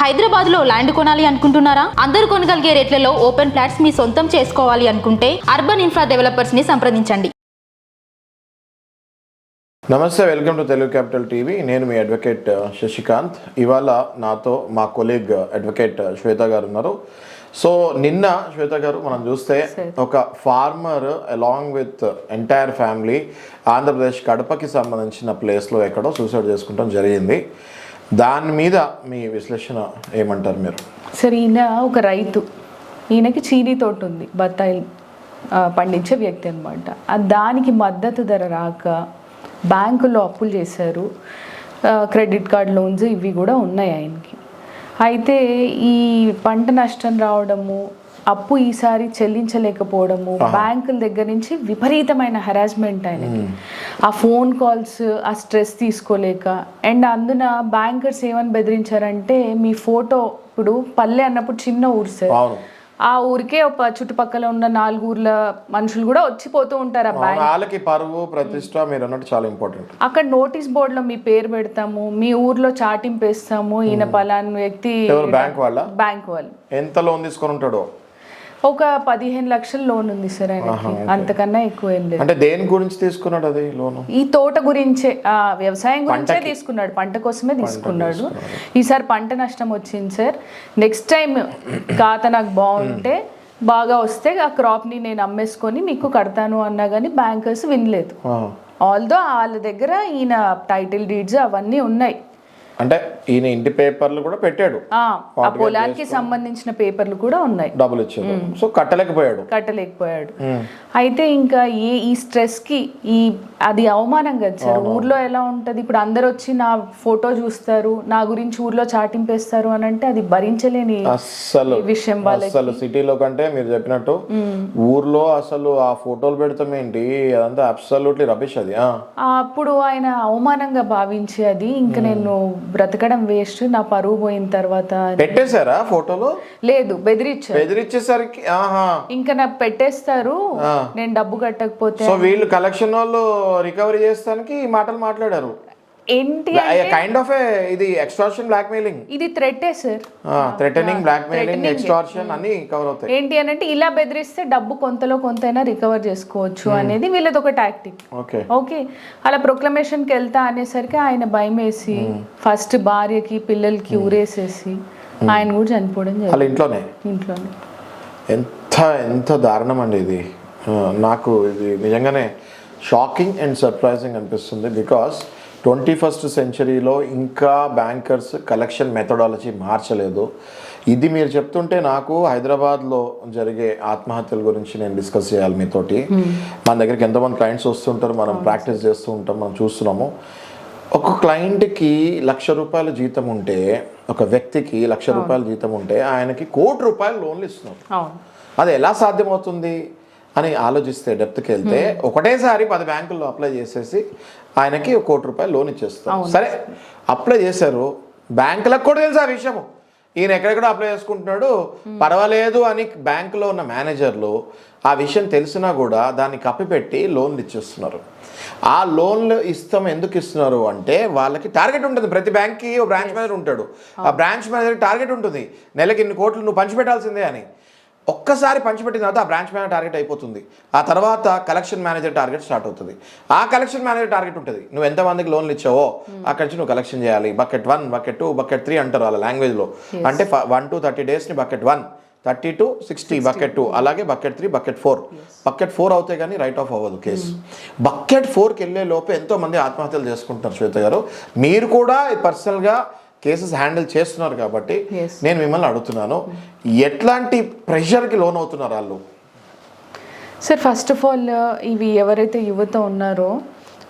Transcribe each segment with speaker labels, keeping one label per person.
Speaker 1: హైదరాబాద్ లో ల్యాండ్ కొనాలి అనుకుంటున్నారా? అందరూ కొనగలిగే రేట్లలో ఓపెన్ ఫ్లాట్స్ మీ సొంతం చేసుకోవాలి అనుకుంటే అర్బన్ ఇన్ఫ్రా డెవలపర్స్ ని సంప్రదించండి.
Speaker 2: నమస్తే, welcome to Telugu capital TV. నేను మీ అడ్వకేట్ శశికాంత్. ఇవాళ నాతో మా కొలీగ్ అడ్వకేట్ శ్వేత గారు ఉన్నారు. సో నిన్న శ్వేత గారు మనం చూస్తే ఒక farmer along with entire family Andhra Pradesh కడపకి సంబంధించిన ప్లేస్లో ఎక్కడో సూసైడ్ చేసుకుంటాం జరిగింది. దాని మీద మీ విశ్లేషణ ఏమంటారు మీరు?
Speaker 3: సరే, ఈయన ఒక రైతు, ఈయనకి చీనీ తోట ఉంది, బత్తాయిలు పండించే వ్యక్తి అనమాట. దానికి మద్దతు ధర రాక బ్యాంకుల్లో అప్పులు చేశారు, క్రెడిట్ కార్డ్ లోన్స్ ఇవి కూడా ఉన్నాయి ఆయనకి. అయితే ఈ పంట నష్టం రావడము, అప్పు ఈసారి చెల్లించలేకపోవడము, బ్యాంకుల దగ్గర నుంచి విపరీతమైన హెరాస్మెంట్ ఆయనకి. ఆ ఫోన్ కాల్స్, ఆ స్ట్రెస్ తీసుకోలేక, అండ్ అందున బ్యాంకర్స్ ఏమని బెదిరించారంటే, మీ ఫోటో, ఇప్పుడు పల్లె అన్నప్పుడు చిన్న ఊరు సార్, ఆ ఊరికే ఒక చుట్టుపక్కల ఉన్న 4 ఊర్ల మనుషులు కూడా వచ్చిపోతూ ఉంటారు. ఆ బ్యాంక్
Speaker 2: వాళ్ళకి పరువు ప్రతిష్ట మీరు అన్నట్టు చాలా ఇంపార్టెంట్.
Speaker 3: అక్కడ నోటీస్ బోర్డులో మీ పేరు పెడతాము, మీ ఊర్లో చాటింపు వేస్తాము, ఈయన పలానా వ్యక్తి. బ్యాంక్ వాళ్ళు
Speaker 2: ఎంత లోన్ తీసుకొని ఉంటాడో?
Speaker 3: ఒక 15 లక్షల లోన్ ఉంది సార్ ఆయనకి, అంతకన్నా ఎక్కువ ఏం లేదు.
Speaker 2: అంటే దేని గురించి తీసుకున్నాడు అది లోన్?
Speaker 3: ఈ తోట గురించే, వ్యవసాయం గురించే తీసుకున్నాడు, పంట కోసమే తీసుకున్నాడు. ఈసారి పంట నష్టం వచ్చింది సార్. నెక్స్ట్ టైం ఖాతా నాకు బాగుంటే, బాగా వస్తే ఆ క్రాప్ని నేను అమ్మేసుకొని మీకు కడతాను అన్నా కానీ బ్యాంకర్స్ వినలేదు. ఆల్దో వాళ్ళ దగ్గర ఈయన టైటిల్ డీడ్స్ అవన్నీ ఉన్నాయి.
Speaker 2: అంటే ఈయన ఇంటి పేపర్లు కూడా పెట్టాడు,
Speaker 3: ఆ పొలానికి సంబంధించిన పేపర్లు కూడా ఉన్నాయి,
Speaker 2: డబ్బులు ఇచ్చాడు. సో కట్టలేకపోయాడు.
Speaker 3: అయితే ఇంకా ఈ స్ట్రెస్ కి అది అవమానం కదా సార్. ఊర్లో ఎలా ఉంటది, ఇప్పుడు అందరు వచ్చి నా ఫోటో చూస్తారు, నా గురించి ఊర్లో చాటింపేస్తారు అని అంటే అది భరించలేని విషయం వాళ్ళకి.
Speaker 2: అసలు సిటీలో కంటే మీరు చెప్పినట్టు ఊర్లో అసలు ఆ ఫోటోలు పెడతాం ఏంటి, అదంతా అబ్సల్యూట్లీ రబిష్ అది.
Speaker 3: అప్పుడు ఆయన అవమానంగా భావించి అది ఇంకా నేను బ్రతకడం వేస్ట్, నా పరువు పోయిన తర్వాత
Speaker 2: పెట్టేశారా ఫోటోలు?
Speaker 3: లేదు,
Speaker 2: బెదిరించేసరికి
Speaker 3: ఇంకా నాకు పెట్టేస్తారు, నేను డబ్బు కట్టకపోతే.
Speaker 2: సో వీళ్ళు కలెక్షన్ వాళ్ళు రికవరీ చేస్తానికి ఈ మాటలు మాట్లాడారు.
Speaker 3: ఏంటి
Speaker 2: కైండ్ ఆఫ్ ఇది ఎక్స్టార్షన్, బ్లాక్మెయిలింగ్.
Speaker 3: ఇది థ్రెటే సార్,
Speaker 2: థ్రెటనింగ్, బ్లాక్మెయిలింగ్, ఎక్స్టార్షన్ అన్ని కవర్ అవుతాయి.
Speaker 3: ఏంటి అనంటే, ఇలా బెదిరిస్తే డబ్బు కొంతలో కొంతైనా రికవర్ చేసుకోవచ్చు అనేది వీళ్ళది ఒక టాక్టిక్. ఓకే, అలా ప్రొక్లమేషన్కి వెళ్తా అనేసరికి ఆయన భయం వేసి ఫస్ట్ భార్యకి పిల్లలకి ఊరేసేసి ఆయన కూడా చనిపోవడం జరిగింది ఇంట్లోనే.
Speaker 2: ఎంత దారుణం అండి ఇది. నాకు ఇది నిజంగానే షాకింగ్ అండ్ సర్ప్రైజింగ్ అనిపిస్తుంది. బికాస్ 21st సెంచరీలో ఇంకా బ్యాంకర్స్ కలెక్షన్ మెథడాలజీ మార్చలేదు. ఇది మీరు చెప్తుంటే నాకు హైదరాబాద్లో జరిగే ఆత్మహత్యల గురించి నేను డిస్కస్ చేయాలి మీతోటి. మన దగ్గరికి ఎంతోమంది క్లయింట్స్ వస్తుంటారు, మనం ప్రాక్టీస్ చేస్తూ ఉంటాం, మనం చూస్తున్నాము. ఒక క్లయింట్కి ₹1,00,000 జీతం ఉంటే, ఒక వ్యక్తికి ₹1,00,000 జీతం ఉంటే ఆయనకి ₹1,00,00,000 లోన్లు ఇస్తున్నారు. అది ఎలా సాధ్యమవుతుంది అని ఆలోచిస్తే, డెప్త్కి వెళ్తే ఒకటేసారి 10 బ్యాంకుల్లో అప్లై చేసేసి ఆయనకి ₹1,00,00,000 లోన్ ఇచ్చేస్తారు. సరే, అప్లై చేశారు, బ్యాంకులకు కూడా తెలుసు ఆ విషయము, ఈయన ఎక్కడెక్కడ అప్లై చేసుకుంటున్నాడు, పర్వాలేదు అని బ్యాంకులో ఉన్న మేనేజర్లు ఆ విషయం తెలిసినా కూడా దాన్ని కప్పిపెట్టి లోన్లు ఇచ్చేస్తున్నారు. ఆ లోన్లు ఎందుకు ఇస్తున్నారు అంటే, వాళ్ళకి టార్గెట్ ఉంటుంది. ప్రతి బ్యాంక్కి ఒక బ్రాంచ్ మేనేజర్ ఉంటాడు, ఆ బ్రాంచ్ మేనేజర్ టార్గెట్ ఉంటుంది, నెలకి ఇన్ని కోట్లు నువ్వు పంచిపెట్టాల్సిందే అని. ఒక్కసారి పంచిపెట్టిన తర్వాత ఆ బ్రాంచ్ మేనేజర్ టార్గెట్ అయిపోతుంది. ఆ తర్వాత కలెక్షన్ మేనేజర్ టార్గెట్ స్టార్ట్ అవుతుంది. ఆ కలెక్షన్ మేనేజర్ టార్గెట్ ఉంటుంది, నువ్వు ఎంతమందికి లోన్లు ఇచ్చావో అక్కడి నుంచి నువ్వు కలెక్షన్ చేయాలి. బకెట్ 1, బకెట్ 2, బకెట్ 3 అంటారు వాళ్ళ లాంగ్వేజ్లో. అంటే 1 to 30 డేస్ని బకెట్ 1, 30 to 60 బకెట్ 2, అలాగే బకెట్ 3, బకెట్ 4. బకెట్ 4 అవుతే కానీ రైట్ ఆఫ్ అవ్వదు కేసు. బకెట్ 4కి వెళ్ళే లోపు ఎంతోమంది ఆత్మహత్యలు చేసుకుంటున్నారు. శ్వేత గారు, మీరు కూడా పర్సనల్గా కేసెస్ హ్యాండిల్ చేస్తున్నారు కాబట్టి నేను మిమ్మల్ని అడుగుతున్నాను, ఎట్లాంటి ప్రెషర్కి లోన్ అవుతున్నారు వాళ్ళు?
Speaker 3: సార్, ఫస్ట్ ఆఫ్ ఆల్ ఇవి ఎవరైతే యువత ఉన్నారో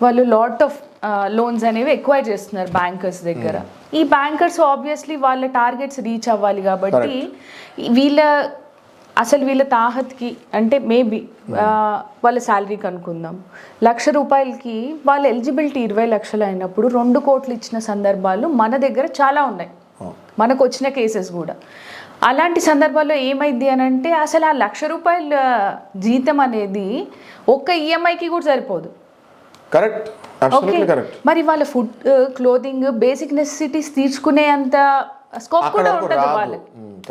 Speaker 3: వాళ్ళు లాట్ ఆఫ్ లోన్స్ అనేవి ఎక్వైర్ చేస్తున్నారు బ్యాంకర్స్ దగ్గర. ఈ బ్యాంకర్స్ ఆబ్వియస్లీ వాళ్ళ టార్గెట్స్ రీచ్ అవ్వాలి కాబట్టి వీళ్ళ తాహత్కి అంటే మేబీ వాళ్ళ శాలరీకి అనుకుందాం, ₹1,00,000కి వాళ్ళ ఎలిజిబిలిటీ 20 లక్షలు అయినప్పుడు 2 కోట్లు ఇచ్చిన సందర్భాలు మన దగ్గర చాలా ఉన్నాయి, మనకు వచ్చిన కేసెస్ కూడా. అలాంటి సందర్భాల్లో ఏమైంది అని అంటే, అసలు ఆ ₹1,00,000 జీతం అనేది ఒక్క ఈఎంఐకి కూడా సరిపోదు.
Speaker 2: కరెక్ట్,
Speaker 3: మరి వాళ్ళ ఫుడ్, క్లోదింగ్, బేసిక్ నెసెసిటీస్ తీర్చుకునే అంత స్కోప్
Speaker 2: అక్కడ
Speaker 3: కూడా
Speaker 2: వరకు
Speaker 3: ఉండదు
Speaker 2: రాదు.
Speaker 3: వాళ్ళకి.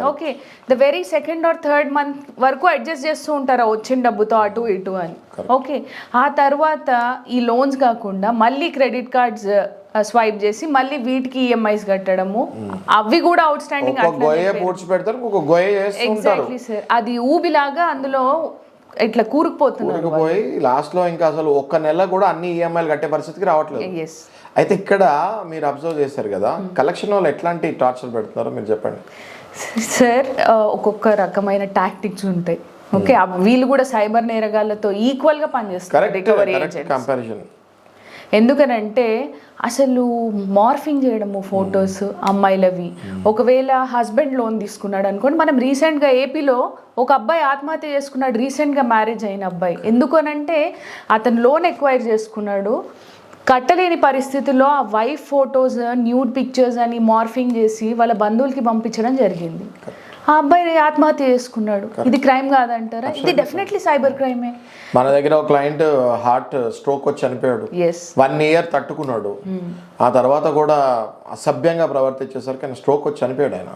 Speaker 3: Okay, the very second or third month వరకు అడ్జస్ట్ చేస్తూ ఉంటారు వచ్చిన డబ్బుతో అటు ఇటు అని. ఓకే, ఆ తర్వాత ఈ లోన్స్ కాకుండా మళ్ళీ క్రెడిట్ కార్డ్స్ స్వైప్ చేసి మళ్ళీ వీటికి ఈఎంఐస్ కట్టడము, అవి కూడా అవుట్ స్టాండింగ్.
Speaker 2: ఒక గొయ్య పూడ్చి పెడతారు, ఒక గొయ్య చేస్తుంటారు.
Speaker 3: ఎగ్జాక్ట్లీ సార్, అది ఊబిలాగా అందులో ఇట్లా కూరుకుపోతున్నారు.
Speaker 2: పోయి లాస్ట్ లో ఇంకా అసలు ఒక్క నెల కూడా అన్ని ఈఎంఐలు కట్టే పరిస్థితికి రావట్లేదు.
Speaker 3: ఎస్
Speaker 2: అయితే ఇక్కడ మీరు అబ్జర్వ్ చేశారు కదా, కలెక్షన్ వాళ్ళు ఎట్లాంటి టార్చర్ పెడుతున్నారో మీరు చెప్పండి
Speaker 3: సార్. ఒక్కొక్క రకమైన టాక్టిక్స్ ఉంటాయి. ఓకే, వీళ్ళు కూడా సైబర్ నేరగాళ్ళతో ఈక్వల్గా పనిచేస్తారు రికవరీ ఏజెంట్స్.
Speaker 2: కంపారిజన్
Speaker 3: ఎందుకనంటే అసలు మార్ఫింగ్ చేయడము ఫొటోస్ అమ్మాయిలవి. ఒకవేళ హస్బెండ్ లోన్ తీసుకున్నాడు అనుకోండి, మనం రీసెంట్గా ఏపీలో ఒక అబ్బాయి ఆత్మహత్య చేసుకున్నాడు, రీసెంట్గా మ్యారేజ్ అయిన అబ్బాయి. ఎందుకనంటే అతను లోన్ ఎక్వైర్ చేసుకున్నాడు, కట్టలేని పరిస్థితుల్లో ఆ వైఫ్ ఫొటోస్ న్యూడ్ పిక్చర్స్ అని మార్ఫింగ్ చేసి వాళ్ళ బంధువులకి పంపించడం జరిగింది. ఆ అబ్బాయి ఆత్మహత్య చేసుకున్నాడు. ఇది క్రైమ్ కాదంటారా? ఇది డెఫినెట్లీ సైబర్ క్రైమే.
Speaker 2: మన దగ్గర ఒక క్లయింట్ హార్ట్ స్ట్రోక్ వచ్చి చనిపోయాడు. 1 year తట్టుకున్నాడు, ఆ తర్వాత కూడా అసభ్యంగా ప్రవర్తించేసరికి ఆయన స్ట్రోక్ వచ్చి చనిపోయాడు ఆయన.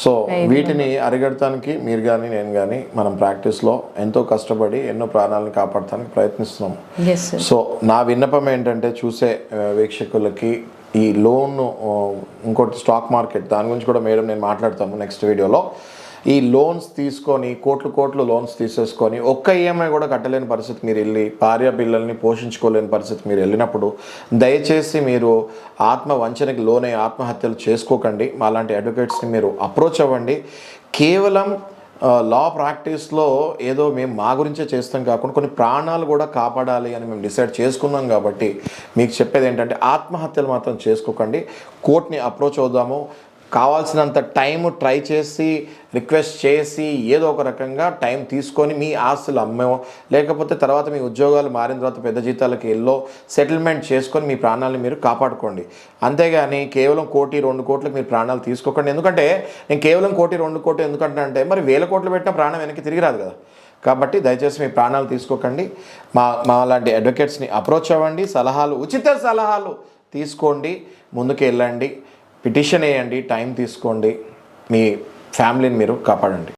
Speaker 2: సో వీటిని అరిగడటానికి మీరు కానీ నేను కానీ మనం ప్రాక్టీస్లో ఎంతో కష్టపడి ఎన్నో ప్రాణాలను కాపాడటానికి ప్రయత్నిస్తున్నాం. సో నా విన్నపం ఏంటంటే చూసే వీక్షకులకి, ఈ లోన్ ఇంకోటి స్టాక్ మార్కెట్, దాని గురించి కూడా మేడం నేను మాట్లాడతాము నెక్స్ట్ వీడియోలో. ఈ లోన్స్ తీసుకొని కోట్లు లోన్స్ తీసేసుకొని ఒక్క ఈఎంఐ కూడా కట్టలేని పరిస్థితి మీరు వెళ్ళి, భార్య పిల్లల్ని పోషించుకోలేని పరిస్థితి మీరు వెళ్ళినప్పుడు దయచేసి మీరు వంచనకి లోనే ఆత్మహత్యలు చేసుకోకండి. మాలాంటి అడ్వకేట్స్ని మీరు అప్రోచ్ అవ్వండి. కేవలం లా ప్రాక్టీస్లో ఏదో మేము మా గురించే చేస్తాం కాకుండా కొన్ని ప్రాణాలు కూడా కాపాడాలి అని మేము డిసైడ్ చేసుకున్నాం. కాబట్టి మీకు చెప్పేది ఏంటంటే ఆత్మహత్యలు మాత్రం చేసుకోకండి. కోర్ట్ని అప్రోచ్ అవుదాము. కావాల్సినంత టైం ట్రై చేసి రిక్వెస్ట్ చేసి ఏదో ఒక రకంగా టైం తీసుకొని మీ ఆస్తులు అమ్మో, లేకపోతే తర్వాత మీ ఉద్యోగాలు మారిన తర్వాత పెద్ద జీతాలకు వెళ్ళో సెటిల్మెంట్ చేసుకొని మీ ప్రాణాలను మీరు కాపాడుకోండి. అంతేగాని కేవలం 1 కోటి 2 కోట్లకు మీరు ప్రాణాలు తీసుకోకండి. ఎందుకంటే నేను కేవలం 1 కోటి 2 కోట్లు ఎందుకంటే మరి 1000 కోట్లు పెట్టిన ప్రాణం వెనక్కి తిరిగి రాదు కదా. కాబట్టి దయచేసి మీ ప్రాణాలు తీసుకోకండి. మా లాంటి అడ్వకేట్స్ని అప్రోచ్ అవ్వండి. ఉచిత సలహాలు తీసుకోండి, ముందుకు వెళ్ళండి, పిటిషన్ వేయండి, టైం తీసుకోండి, మీ ఫ్యామిలీని మీరు కాపాడండి.